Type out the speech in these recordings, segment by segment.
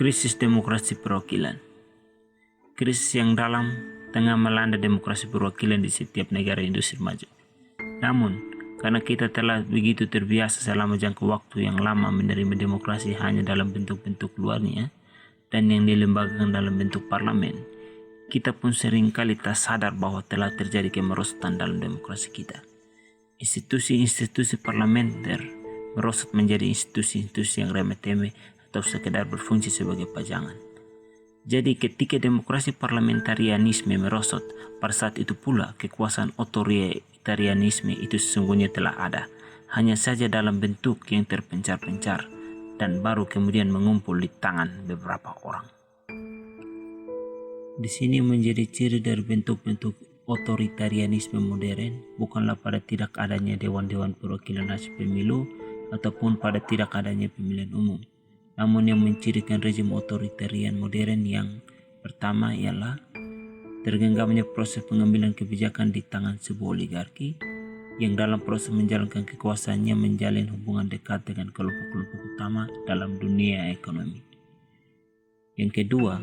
Krisis demokrasi perwakilan. Krisis yang dalam tengah melanda demokrasi perwakilan di setiap negara industri maju. Namun, karena kita telah begitu terbiasa selama jangka waktu yang lama menerima demokrasi hanya dalam bentuk-bentuk luarnya dan yang dilembagakan dalam bentuk parlemen, kita pun seringkali tak sadar bahwa telah terjadi kemerosotan dalam demokrasi kita. Institusi-institusi parlementer merosot menjadi institusi-institusi yang remeh-temeh atau sekedar berfungsi sebagai pajangan. Jadi ketika demokrasi parlamentarianisme merosot, pada saat itu pula kekuasaan otoritarianisme itu sesungguhnya telah ada, hanya saja dalam bentuk yang terpencar-pencar dan baru kemudian mengumpul di tangan beberapa orang. Di sini menjadi ciri dari bentuk-bentuk otoritarianisme modern bukanlah pada tidak adanya dewan-dewan perwakilan hasil pemilu ataupun pada tidak adanya pemilihan umum. Namun yang mencirikan rezim otoritarian modern yang pertama ialah tergenggamnya proses pengambilan kebijakan di tangan sebuah oligarki yang dalam proses menjalankan kekuasaannya menjalin hubungan dekat dengan kelompok-kelompok utama dalam dunia ekonomi. Yang kedua,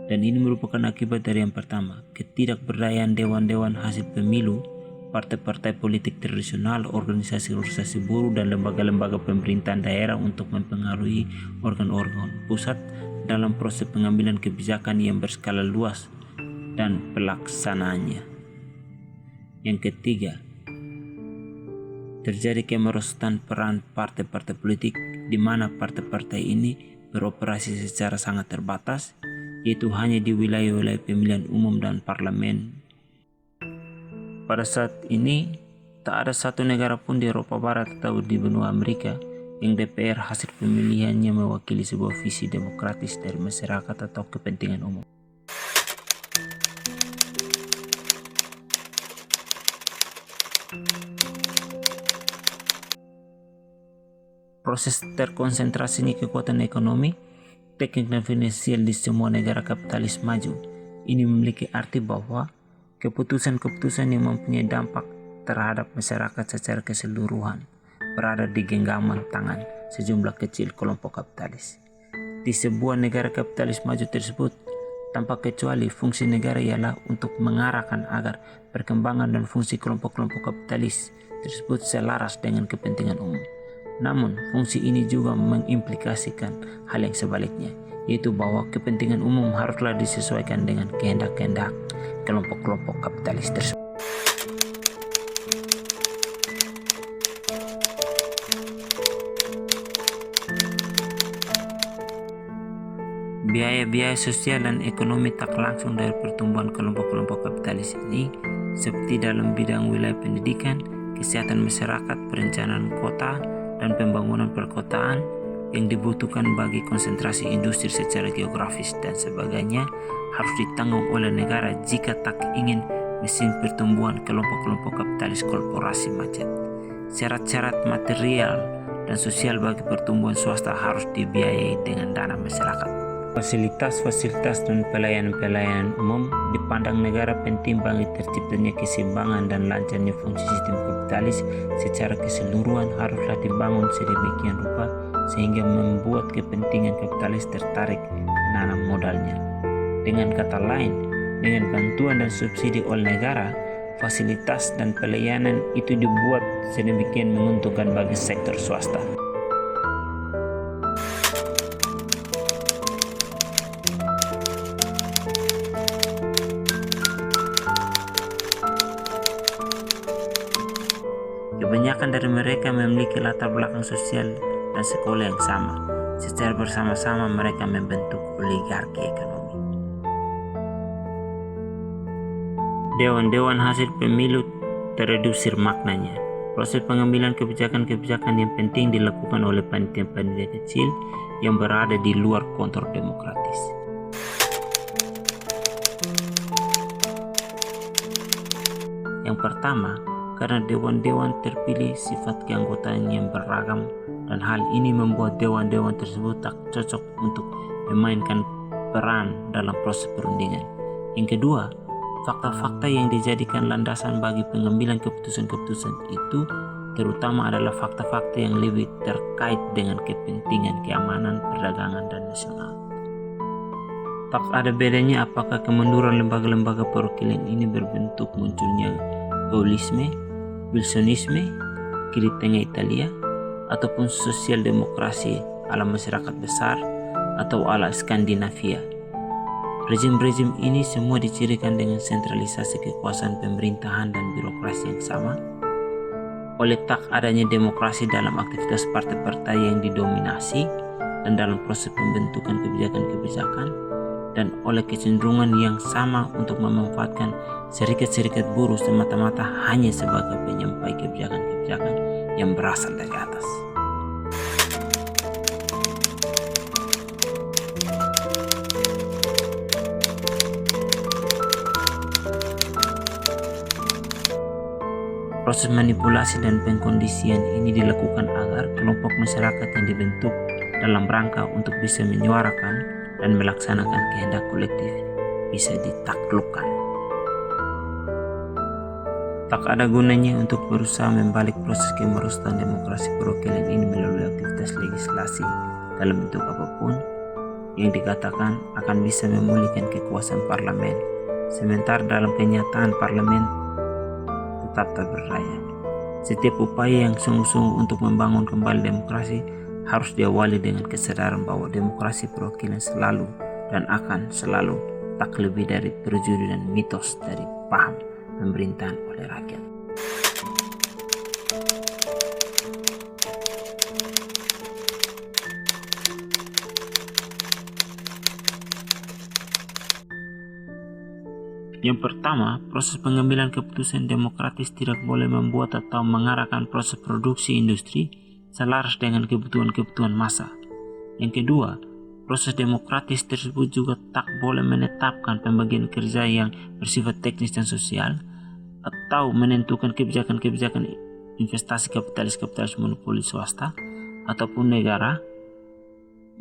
dan ini merupakan akibat dari yang pertama, ketidakberdayaan dewan-dewan hasil pemilu, partai-partai politik tradisional, organisasi-organisasi buruh, dan lembaga-lembaga pemerintahan daerah untuk mempengaruhi organ-organ pusat dalam proses pengambilan kebijakan yang berskala luas dan pelaksanaannya. Yang ketiga, terjadi kemerosotan peran partai-partai politik di mana partai-partai ini beroperasi secara sangat terbatas, yaitu hanya di wilayah-wilayah pemilihan umum dan parlemen. Pada saat ini, tak ada satu negara pun di Eropa Barat atau di benua Amerika yang DPR hasil pemilihannya mewakili sebuah visi demokratis dari masyarakat atau kepentingan umum. Proses terkonsentrasi kekuatan ekonomi, teknik dan finansial di semua negara kapitalis maju ini memiliki arti bahwa keputusan-keputusan yang mempunyai dampak terhadap masyarakat secara keseluruhan berada di genggaman tangan sejumlah kecil kelompok kapitalis. Di sebuah negara kapitalis maju tersebut, tanpa kecuali fungsi negara ialah untuk mengarahkan agar perkembangan dan fungsi kelompok-kelompok kapitalis tersebut selaras dengan kepentingan umum. Namun, fungsi ini juga mengimplikasikan hal yang sebaliknya, yaitu bahwa kepentingan umum haruslah disesuaikan dengan kehendak-kehendak kelompok-kelompok kapitalis tersebut. Biaya-biaya sosial dan ekonomi tak langsung dari pertumbuhan kelompok-kelompok kapitalis ini, seperti dalam bidang wilayah pendidikan, kesehatan masyarakat, perencanaan kota, dan pembangunan perkotaan yang dibutuhkan bagi konsentrasi industri secara geografis dan sebagainya, harus ditanggung oleh negara jika tak ingin mesin pertumbuhan kelompok-kelompok kapitalis korporasi macet. Syarat-syarat material dan sosial bagi pertumbuhan swasta harus dibiayai dengan dana masyarakat. Fasilitas-fasilitas dan pelayanan-pelayanan umum dipandang negara penting bagi terciptanya keseimbangan dan lancarnya fungsi sistem kapitalis secara keseluruhan haruslah dibangun sedemikian rupa sehingga membuat kepentingan kapitalis tertarik menanam modalnya. Dengan kata lain, dengan bantuan dan subsidi oleh negara, fasilitas dan pelayanan itu dibuat sedemikian menguntungkan bagi sektor swasta. Kebanyakan dari mereka memiliki latar belakang sosial dan sekolah yang sama. Secara bersama-sama mereka membentuk oligarki ekonomi. Dewan-dewan hasil pemilu teredusir maknanya. Proses pengambilan kebijakan-kebijakan yang penting dilakukan oleh panitia-panitia kecil yang berada di luar kontrol demokratis. Yang pertama, karena dewan-dewan terpilih sifat keanggotaan yang beragam dan hal ini membuat dewan-dewan tersebut tak cocok untuk memainkan peran dalam proses perundingan. Yang kedua, fakta-fakta yang dijadikan landasan bagi pengambilan keputusan-keputusan itu terutama adalah fakta-fakta yang lebih terkait dengan kepentingan keamanan, perdagangan, dan nasional. Tak ada bedanya apakah kemunduran lembaga-lembaga perwakilan ini berbentuk munculnya gaullisme, wilsonisme, kiri tengah Italia, ataupun sosial demokrasi ala masyarakat besar atau ala Skandinavia. Rezim-rezim ini semua dicirikan dengan sentralisasi kekuasaan pemerintahan dan birokrasi yang sama. Oleh tak adanya demokrasi dalam aktivitas partai-partai yang didominasi dan dalam proses pembentukan kebijakan-kebijakan, dan oleh kecenderungan yang sama untuk memanfaatkan serikat-serikat buruh semata-mata hanya sebagai penyampai kebijakan-kebijakan yang berasal dari atas. Proses manipulasi dan pengkondisian ini dilakukan agar kelompok masyarakat yang dibentuk dalam rangka untuk bisa menyuarakan dan melaksanakan kehendak kolektif bisa ditaklukkan. Tak ada gunanya untuk berusaha membalik proses kemerosotan demokrasi perwakilan ini melalui aktivitas legislasi dalam bentuk apapun yang dikatakan akan bisa memulihkan kekuasaan parlemen, sementara dalam kenyataan parlemen tetap tak berdaya. Setiap upaya yang sungguh-sungguh untuk membangun kembali demokrasi harus diawali dengan kesadaran bahwa demokrasi perwakilan selalu dan akan selalu tak lebih dari perjudian dan mitos dari paham pemerintahan oleh rakyat. Yang pertama, proses pengambilan keputusan demokratis tidak boleh membuat atau mengarahkan proses produksi industri selaras dengan kebutuhan-kebutuhan massa. Yang kedua, proses demokratis tersebut juga tak boleh menetapkan pembagian kerja yang bersifat teknis dan sosial atau menentukan kebijakan-kebijakan investasi kapitalis monopoli swasta ataupun negara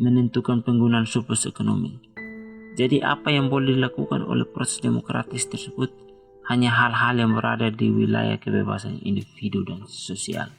menentukan penggunaan surplus ekonomi. Jadi apa yang boleh dilakukan oleh proses demokratis tersebut hanya hal-hal yang berada di wilayah kebebasan individu dan sosial.